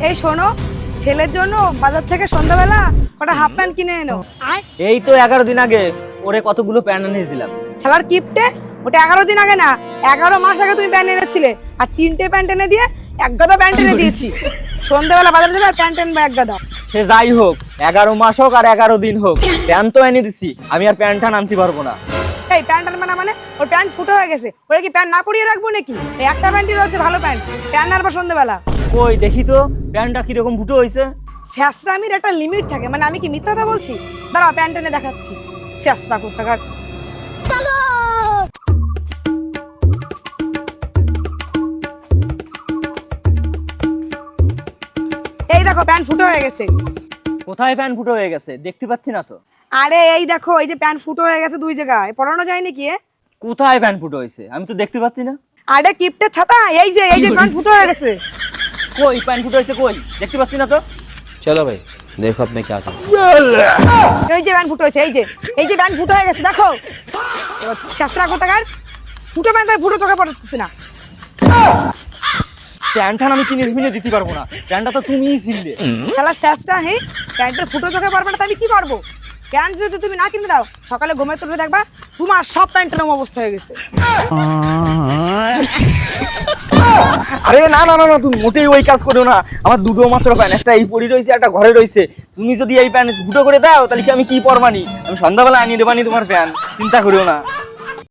এই শোনো, ছেলের জন্য বাজার থেকে সন্ধ্যাবেলা কটা হাফ প্যান্ট কিনে এনো। এই তো 11 দিন আগে ওরে কতগুলো প্যান্ট এনে দিলাম। শালার কিপটে, ওটা 11 দিন আগে না, 11 মাস আগে তুমি প্যান্ট এনেছিলে, আর 3টে প্যান্ট এনে দিয়ে এক গাদা প্যান্ট এনে দিয়েছি। সন্ধ্যাবেলা বাজারে যাবে আর প্যান্ট এনবে এক গাদা। সে যাই হোক, 11 মাস হোক আর 11 দিন হোক, প্যান্ট তো এনে দিছি। আমি আর প্যান্টটা নামতে পারবো না। এই প্যান্ট আনবে না মানে? ওর প্যান্ট ফুটো হয়ে গেছে, ওরা কি প্যান্ট না পরিয়ে রাখবো নাকি? এই একটা প্যান্টই রয়েছে ভালো প্যান্ট, প্যান্ট আনবা সন্ধ্যাবেলা। কই দেখি তো প্যান্টটা কিরকম ফুটো হয়েছে। স্যাঁচরামির একটা লিমিট থাকে, মানে আমি কি মিথ্যা কথা বলছি? দাঁড়াও প্যান্ট এনে দেখাচ্ছি। স্যাঁচরা কোথাকার। এই দেখো প্যান্ট ফুটো হয়ে গেছে। কোথায় প্যান্ট ফুটো হয়ে গেছে দেখতে পাচ্ছি না তো। আরে এই দেখো, এই যে প্যান্ট ফুটো হয়ে গেছে 2 জায়গায়, পরানো যায় নাকি? কোথায় প্যান্ট ফুটো হয়েছে আমি তো দেখতে পাচ্ছি না। আরে কিপটের ছাতা, এই যে প্যান্ট ফুটো হয়ে গেছে। কই প্যান্ট ফুটো হয়েছে, কই দেখতে পাচ্ছি না তো। चलो भाई देखो अब मैं क्या करूं। এই যে প্যান্ট ফুটো হয়েছে, এই যে প্যান্ট ফুটো হয়ে গেছে দেখো। স্যাঁচরা কোথাকার, ফুটো প্যান্ট ফুটো চোখে পড়তেছে না। প্যান্টটা আমি কিনে দিতে পারবো না, প্যান্টটা তো তুমিই ছিললে। শালা স্যাঁচরা, হ্যাঁ প্যান্টের ফুটো চোখে পড়বে না তো আমি কি করবো? প্যান্ট যদি তুমি না কিনে দাও, সকালে ঘুমে তুলে দেখবা তোমার সব প্যান্টের অবস্থা হয়ে গেছে। আরে না না না না, তুমি মোটেই ওই কাজ করো না। আমার দুটো মাত্র প্যান্ট, একটা এই পরি রয়েছে, একটা ঘরে রয়েছে। তুমি যদি এই প্যান্ট ফুটো করে দাও তাহলে কি আমি কি পরবানি? আমি সন্ধ্যাবেলা আনিয়ে দেবানি তোমার প্যান্ট, চিন্তা করিও না।